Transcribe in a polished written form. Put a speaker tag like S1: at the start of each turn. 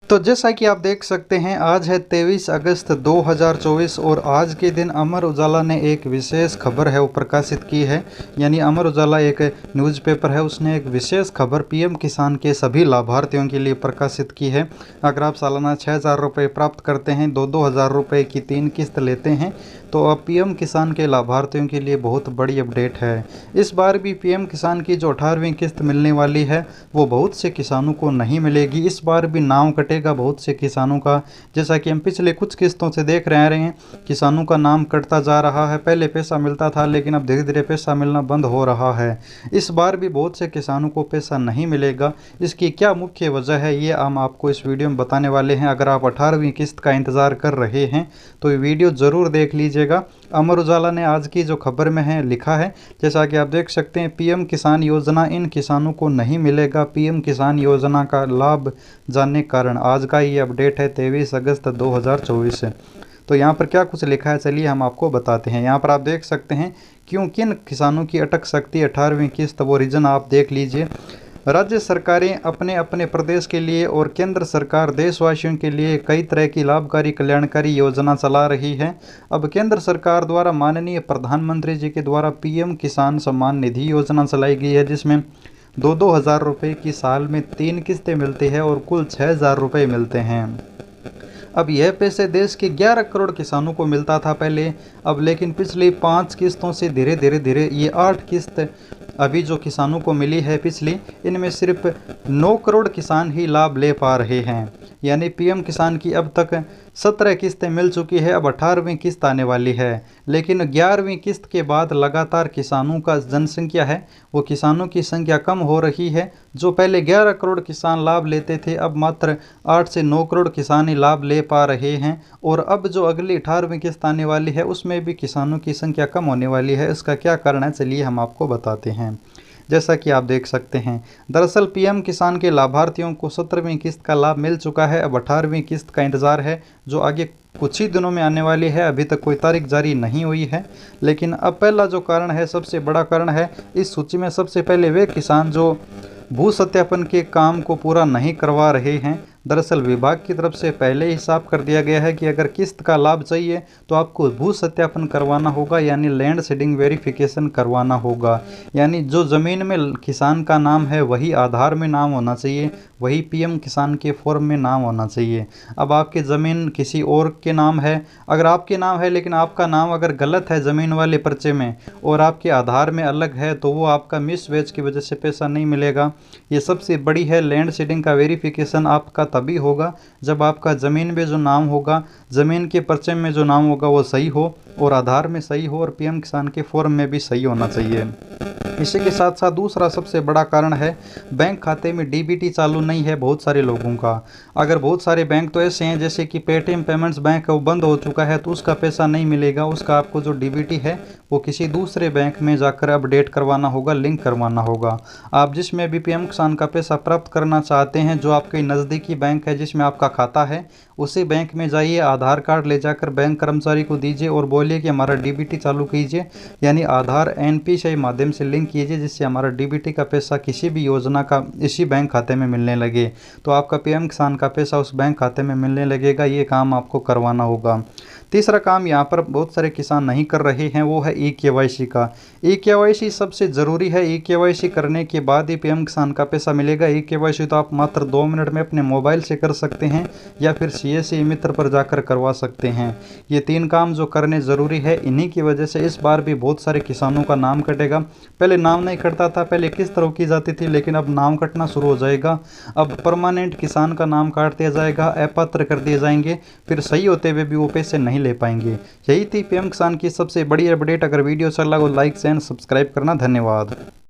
S1: तो जैसा कि आप देख सकते हैं, आज है 23 अगस्त 2024 और आज के दिन अमर उजाला ने एक विशेष खबर है वो प्रकाशित की है। यानी अमर उजाला एक न्यूज़पेपर है, उसने एक विशेष खबर पीएम किसान के सभी लाभार्थियों के लिए प्रकाशित की है। अगर आप सालाना 6,000 रुपये प्राप्त करते हैं, 2-2 हज़ार रुपये की 3 किस्त लेते हैं, तो अब पीएम किसान के लाभार्थियों के लिए बहुत बड़ी अपडेट है। इस बार भी पीएम किसान की जो 18वीं किस्त मिलने वाली है वो बहुत से किसानों को नहीं मिलेगी। इस बार भी नाम कटेगा बहुत से किसानों का। जैसा कि हम पिछले कुछ किस्तों से देख रहे हैं, किसानों का नाम कटता जा रहा है। पहले पैसा मिलता था, लेकिन अब धीरे धीरे पैसा मिलना बंद हो रहा है। इस बार भी बहुत से किसानों को पैसा नहीं मिलेगा। इसकी क्या मुख्य वजह है, ये हम आपको इस वीडियो में बताने वाले हैं। अगर आप 18वीं किस्त का इंतज़ार कर रहे हैं तो ये वीडियो ज़रूर देख लीजिएगा। अमर उजाला ने आज की जो खबर में है लिखा है, जैसा कि आप देख सकते हैं, पीएम किसान योजना इन किसानों को नहीं मिलेगा। पीएम किसान योजना का लाभ जानने कारण आज का ये अपडेट है 23 अगस्त 2024 से। तो यहाँ पर क्या कुछ लिखा है, चलिए हम आपको बताते हैं। यहाँ पर आप देख सकते हैं क्यों किन किसानों की अटक सकती है 18वीं किस्त, वो रीज़न आप देख लीजिए। राज्य सरकारें अपने अपने प्रदेश के लिए और केंद्र सरकार देशवासियों के लिए कई तरह की लाभकारी कल्याणकारी योजना चला रही है। अब केंद्र सरकार द्वारा माननीय प्रधानमंत्री जी के द्वारा पीएम किसान सम्मान निधि योजना चलाई गई है, जिसमें 2-2 हज़ार रुपये की साल में 3 किस्तें मिलती है और कुल 6,000 रुपये मिलते हैं। अब यह पैसे देश के 11 करोड़ किसानों को मिलता था पहले, अब लेकिन पिछली 5 किस्तों से धीरे धीरे ये 8 किस्त अभी जो किसानों को मिली है पिछली, इनमें सिर्फ 9 करोड़ किसान ही लाभ ले पा रहे हैं। यानी पीएम किसान की अब तक 17 किस्तें मिल चुकी है, अब 18वीं किस्त आने वाली है। लेकिन 11वीं किस्त के बाद लगातार किसानों का जनसंख्या है वो किसानों की संख्या कम हो रही है। जो पहले 11 करोड़ किसान लाभ लेते थे, अब मात्र 8 से 9 करोड़ किसान ही लाभ ले पा रहे हैं। और अब जो अगली 18वीं किस्त आने वाली है उसमें भी किसानों की संख्या कम होने वाली है। इसका क्या कारण है, चलिए हम आपको बताते हैं। जैसा कि आप देख सकते हैं, दरअसल पीएम किसान के लाभार्थियों को 17वीं किस्त का लाभ मिल चुका है। अब 18वीं किस्त का इंतज़ार है जो आगे कुछ ही दिनों में आने वाली है। अभी तक कोई तारीख जारी नहीं हुई है। लेकिन अब पहला जो कारण है, सबसे बड़ा कारण है, इस सूची में सबसे पहले वे किसान जो भू सत्यापन के काम को पूरा नहीं करवा रहे हैं। दरअसल विभाग की तरफ से पहले ही साफ कर दिया गया है कि अगर किस्त का लाभ चाहिए तो आपको भू सत्यापन करवाना होगा, यानी लैंड सीडिंग वेरिफिकेशन करवाना होगा। यानी जो ज़मीन में किसान का नाम है वही आधार में नाम होना चाहिए, वही पीएम किसान के फॉर्म में नाम होना चाहिए। अब आपकी ज़मीन किसी और के नाम है, अगर आपके नाम है लेकिन आपका नाम अगर गलत है ज़मीन वाले पर्चे में और आपके आधार में अलग है, तो वो आपका मिसमैच की वजह से पैसा नहीं मिलेगा। ये सबसे बड़ी है। लैंड सीडिंग का वेरिफिकेशन आपका तभी होगा जब आपका ज़मीन में जो नाम होगा, ज़मीन के पर्चे में जो नाम होगा वो सही हो और आधार में सही हो और पीएम किसान के फॉर्म में भी सही होना चाहिए। इसी के साथ साथ दूसरा सबसे बड़ा कारण है, बैंक खाते में डीबीटी चालू नहीं है बहुत सारे लोगों का। अगर बहुत सारे बैंक तो ऐसे हैं जैसे कि पेटीएम पेमेंट्स बैंक है वो बंद हो चुका है, तो उसका पैसा नहीं मिलेगा। उसका आपको जो डीबीटी है वो किसी दूसरे बैंक में जाकर अपडेट करवाना होगा, लिंक करवाना होगा। आप जिसमें भी पीएम किसान का पैसा प्राप्त करना चाहते हैं, जो आपके नज़दीकी बैंक है जिसमें आपका खाता है, उसी बैंक में जाइए, आधार कार्ड ले जाकर बैंक कर्मचारी को दीजिए और बोलिए कि हमारा डीबीटी चालू कीजिए। यानी आधार एनपीसीआई माध्यम से लिंक कीजिए, जिससे हमारा डीबीटी का पैसा किसी भी योजना का इसी बैंक खाते में मिलने लगे, तो आपका पीएम किसान का पैसा उस बैंक खाते में मिलने लगेगा। ये काम आपको करवाना होगा। तीसरा काम यहाँ पर बहुत सारे किसान नहीं कर रहे हैं, वो है ई-केवाईसी का। ई-केवाईसी सबसे ज़रूरी है। ई-केवाईसी करने के बाद ही पीएम किसान का पैसा मिलेगा। ई-केवाईसी तो आप मात्र 2 मिनट में अपने मोबाइल से कर सकते हैं या फिर सीएससी मित्र पर जाकर करवा सकते हैं। ये 3 काम जो करने ज़रूरी है, इन्हीं की वजह से इस बार भी बहुत सारे किसानों का नाम कटेगा। पहले नाम नहीं कटता था, पहले किस्त रोकी जाती थी, लेकिन अब नाम कटना शुरू हो जाएगा। अब परमानेंट किसान का नाम काट दिया जाएगा, अपात्र कर दिए जाएंगे, फिर सही होते हुए भी वो पैसे नहीं ले पाएंगे। यही थी पीएम किसान की सबसे बड़ी अपडेट। अगर वीडियो अच्छा लगा तो लाइक एंड सब्सक्राइब करना। धन्यवाद।